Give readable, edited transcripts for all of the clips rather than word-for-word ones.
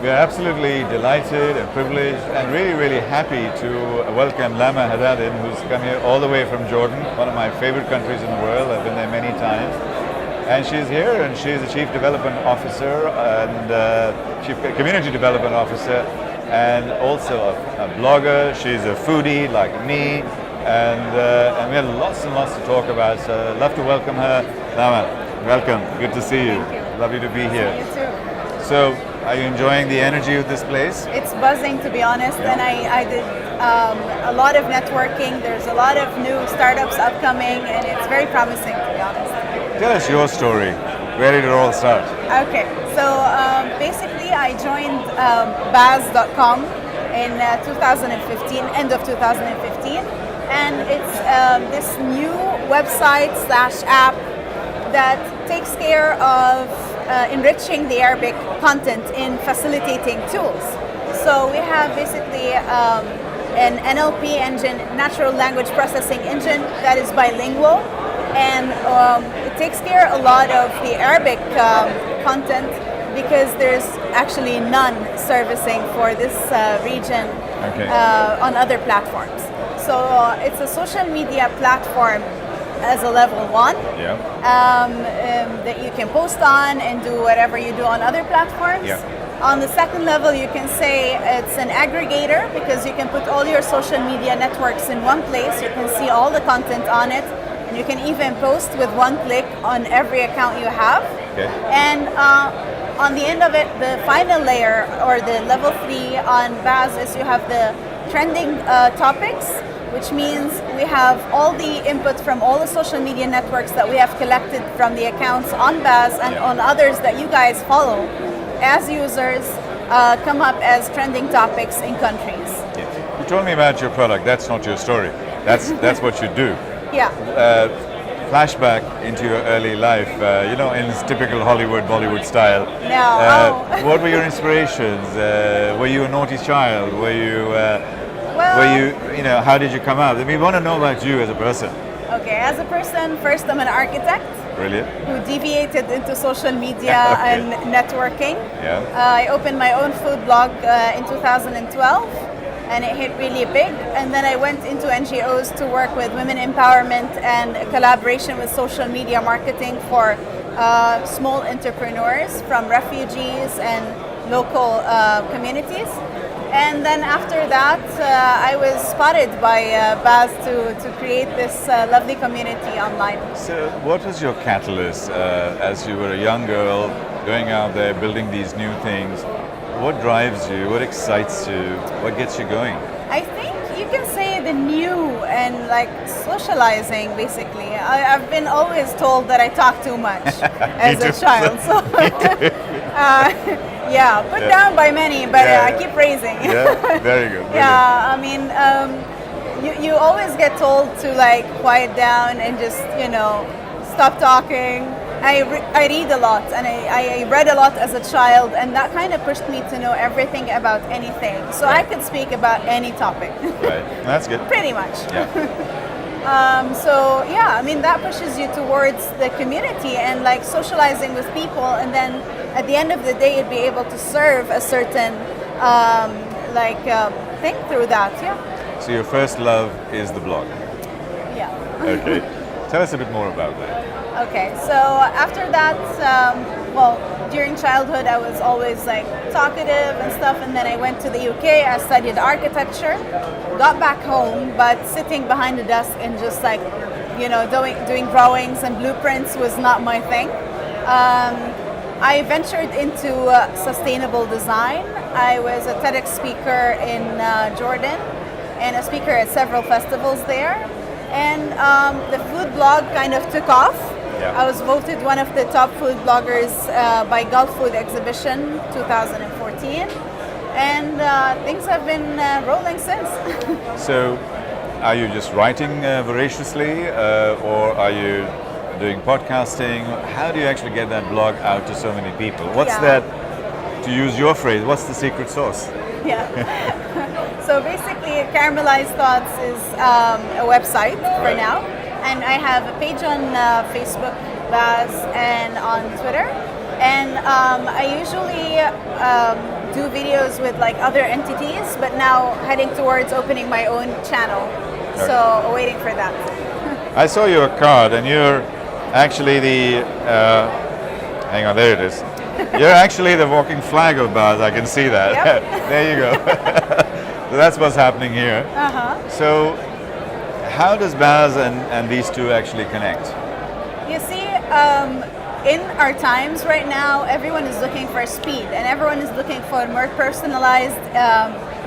We are absolutely delighted and privileged and really, really happy to welcome Lama Haddadin, who's come here all the way from Jordan, one of my favorite countries in the world. I've been there many times. And she's here, and she's the Chief Development Officer and Chief Community Development Officer, and also a blogger. She's a foodie like me, and we have lots and lots to talk about. So I'd love to welcome her. Lama, welcome. Good to see you. Thank you. Lovely to be here. You too. So, are you enjoying the energy of this place? It's buzzing, to be honest, and I did a lot of networking. There's a lot of new startups upcoming, and it's very promising, to be honest. Tell us your story. Where did it all start? Okay, so basically I joined baaz.com in 2015, end of 2015, and it's this new website / app that takes care of enriching the Arabic content in facilitating tools. So we have basically an NLP engine, natural language processing engine, that is bilingual, and it takes care a lot of the Arabic content because there's actually none servicing for this region on other platforms. So it's a social media platform as a level 1 that you can post on and do whatever you do on other platforms. On the second level, you can say it's an aggregator because you can put all your social media networks in one place. You can see all the content on it, and you can even post with one click on every account you have. And on the end of it, the final layer, or the level 3 on Baaz, is you have the trending topics, which means we have all the input from all the social media networks that we have collected from the accounts on Baaz and on others that you guys follow as users, come up as trending topics in countries. You told me about your product. That's not your story. That's what you do. Flashback into your early life, in typical Hollywood, Bollywood style. What were your inspirations? Were you a naughty child? Were you, how did you come out? We want to know about you as a person. Okay, as a person, first I'm an architect. Brilliant. Who deviated into social media and networking. I opened my own food blog in 2012. And it hit really big. And then I went into NGOs to work with women empowerment and collaboration with social media marketing for small entrepreneurs from refugees and local communities. And then after that, I was spotted by Baaz to create this lovely community online. So what was your catalyst as you were a young girl going out there building these new things? What drives you? What excites you? What gets you going? I think you can say the new and socializing, basically. I've been always told that I talk too much as a child. So put down by many, but I keep praising. Very good. You always get told to quiet down and just, stop talking. I read a lot, and I read a lot as a child, and that kind of pushed me to know everything about anything. So I could speak about any topic. Right, that's good. Pretty much. That pushes you towards the community and socializing with people, and then at the end of the day, you'd be able to serve a certain thing through that. So your first love is the blog. Okay. Tell us a bit more about that. Okay, so after that, during childhood, I was always talkative and stuff, and then I went to the UK. I studied architecture, got back home, but sitting behind a desk and just doing drawings and blueprints was not my thing. I ventured into sustainable design. I was a TEDx speaker in Jordan and a speaker at several festivals there. And the food blog kind of took off. I was voted one of the top food bloggers by Gulf Food Exhibition 2014. And things have been rolling since. So, are you just writing voraciously or are you doing podcasting? How do you actually get that blog out to so many people? What's that, to use your phrase, what's the secret sauce? So basically, Caramelized Thoughts is a website for now. And I have a page on Facebook, Baaz, and on Twitter. And I usually do videos with like other entities, but now heading towards opening my own channel. Okay. So waiting for that. I saw your card, and you're actually the. Hang on, there it is. You're actually the walking flag of baaz. I can see that. Yep. There you go. So that's what's happening here. So, how does baaz and these two actually connect? You see, in our times right now, everyone is looking for speed, and everyone is looking for a more personalized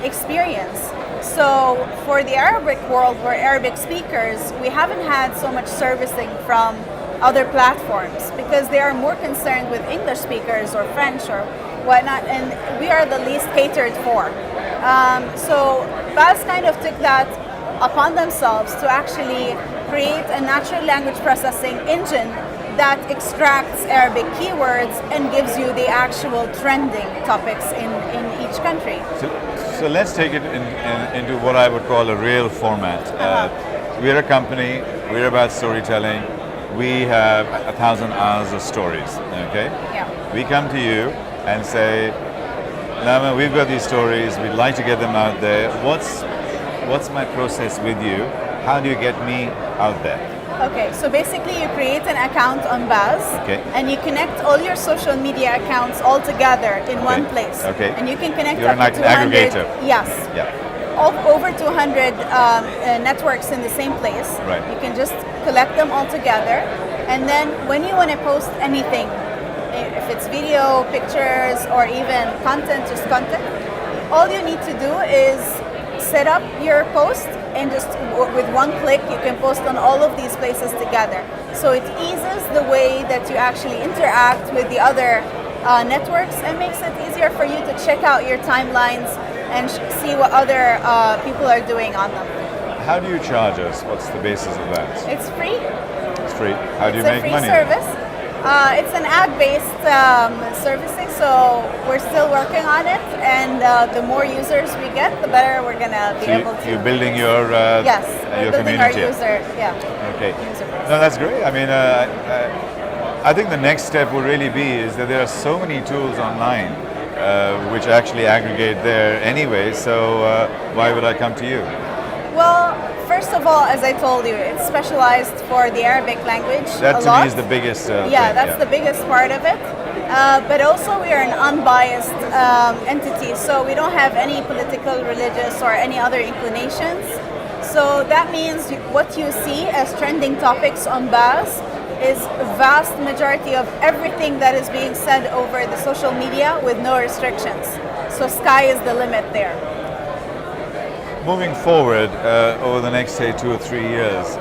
experience. So for the Arabic world, we're Arabic speakers, we haven't had so much servicing from other platforms because they are more concerned with English speakers or French or whatnot, and we are the least catered for. So baaz kind of took that upon themselves to actually create a natural language processing engine that extracts Arabic keywords and gives you the actual trending topics in each country. So let's take it into what I would call a real format. We're a company, we're about storytelling, we have 1,000 hours of stories, okay? Yeah. We come to you and say, Lama, we've got these stories, we'd like to get them out there. What's my process with you? How do you get me out there? Okay, so basically you create an account on baaz, and you connect all your social media accounts all together in one place. Okay. And you can connect You're up like to an 200. aggregator. Yes. Yeah. Over 200 networks in the same place. Right. You can just collect them all together, and then when you want to post anything, if it's video, pictures, or even content, just content, all you need to do is set up your post, and just with one click you can post on all of these places together. So it eases the way that you actually interact with the other networks and makes it easier for you to check out your timelines and see what other people are doing on them. How do you charge us? What's the basis of that? It's free. It's free. How do you make money? It's a free service. It's an ad-based servicing, so we're still working on it, and the more users we get, the better we're going to be able to. You're building your yes, your building community. our user, Okay. user base. No, that's great. I mean, I think the next step will really be is that there are so many tools online which actually aggregate there anyway. So why would I come to you? Well, first of all, as I told you, it's specialized for the Arabic language. That a to lot. me is the biggest thing. That's the biggest part of it. But also we are an unbiased entity, so we don't have any political, religious, or any other inclinations. So that means what you see as trending topics on baaz is a vast majority of everything that is being said over the social media with no restrictions. So sky is the limit there. Moving forward over the next, say, 2 or 3 years,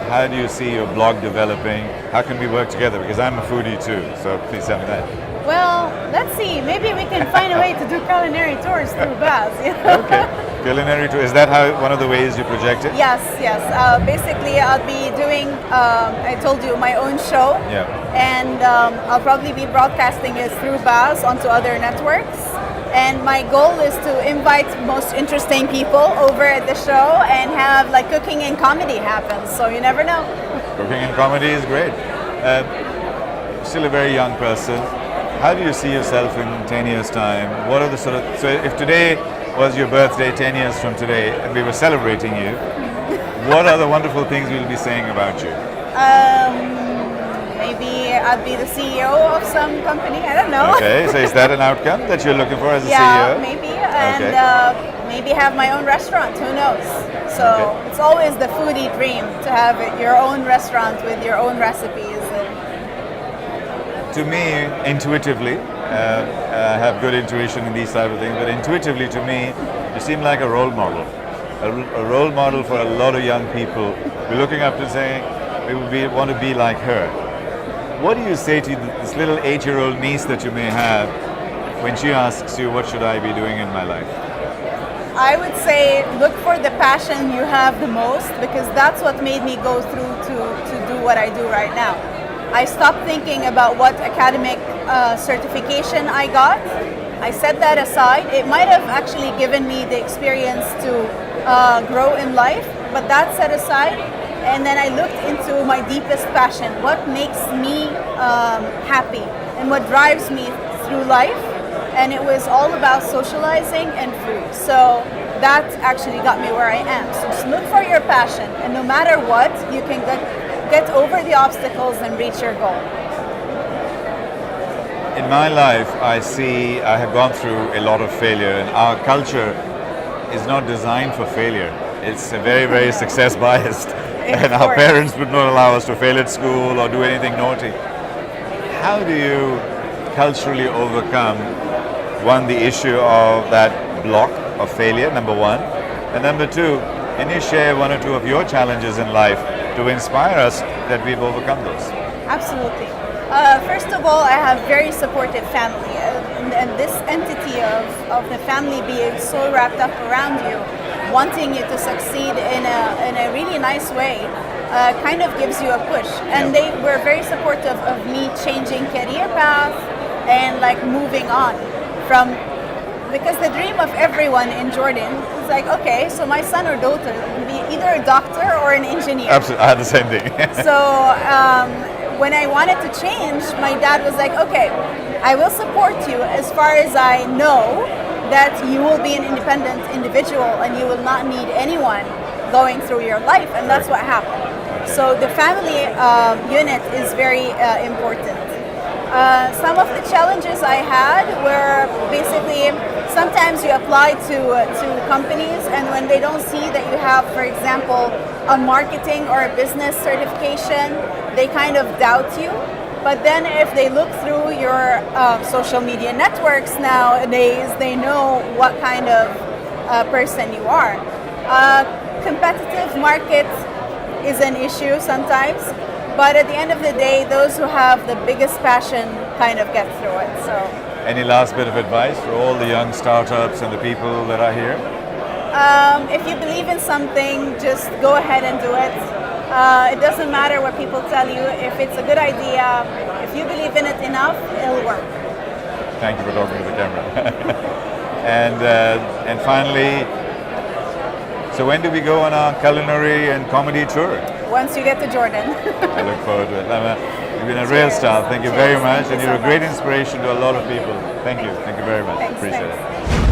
how do you see your blog developing? How can we work together? Because I'm a foodie too, so please tell me that. Well, let's see. Maybe we can find a way to do culinary tours through baaz. Okay. Culinary tour. Is that one of the ways you project it? Yes. Basically, I'll be doing, I told you, my own show. Yeah. And I'll probably be broadcasting it through baaz onto other networks. And my goal is to invite most interesting people over at the show and have like cooking and comedy happen. So you never know. Cooking and comedy is great. Still a very young person. How do you see yourself in 10 years' time? What are the so if today was your birthday 10 years from today and we were celebrating you, what are the wonderful things we'll be saying about you? Maybe I'd be the CEO of some company. I don't know. Okay, so is that an outcome that you're looking for as a CEO? Yeah, maybe. And maybe have my own restaurant. Who knows? So it's always the foodie dream to have your own restaurant with your own recipes. To me, intuitively, I have good intuition in these type of things, but intuitively to me, you seem like a role model. A role model for a lot of young people. We're looking up to saying, we want to be like her. What do you say to this little 8-year-old niece that you may have when she asks you, what should I be doing in my life? I would say look for the passion you have the most, because that's what made me go through to do what I do right now. I stopped thinking about what academic certification I got. I set that aside. It might have actually given me the experience to grow in life, but that set aside. And then I looked into my deepest passion, what makes me happy and what drives me through life. And it was all about socializing and food. So that actually got me where I am. So just look for your passion, and no matter what, you can get over the obstacles and reach your goal. In my life, I have gone through a lot of failure, and our culture is not designed for failure. It's very, very success biased, and our parents would not allow us to fail at school or do anything naughty. How do you culturally overcome, one, the issue of that block of failure, number one, and number two, can you share one or two of your challenges in life to inspire us that we've overcome those? Absolutely. First of all, I have very supportive family, and this entity of the family being so wrapped up around you, wanting you to succeed in a really nice way, kind of gives you a push. And they were very supportive of me changing career path and like moving on from, because the dream of everyone in Jordan is like, okay, so my son or daughter will be either a doctor or an engineer. Absolutely, I had the same thing. So when I wanted to change, my dad was like, okay, I will support you as far as I know that you will be an independent individual and you will not need anyone going through your life, and that's what happened. Okay. So the family unit is very important. Some of the challenges I had were basically, sometimes you apply to companies, and when they don't see that you have, for example, a marketing or a business certification, they kind of doubt you. But then if they look through your social media networks nowadays, they know what kind of person you are. Competitive market is an issue sometimes, but at the end of the day, those who have the biggest passion kind of get through it. So, any last bit of advice for all the young startups and the people that are here? If you believe in something, just go ahead and do it. It doesn't matter what people tell you. If it's a good idea, if you believe in it enough, it'll work. Thank you for talking to the camera. And finally, so when do we go on our culinary and comedy tour? Once you get to Jordan. I look forward to it. Lama, you've been a real star. Thank you very much, and you're a great inspiration to a lot of people. Thank you. Thank you very much. Thanks, Appreciate thanks. it.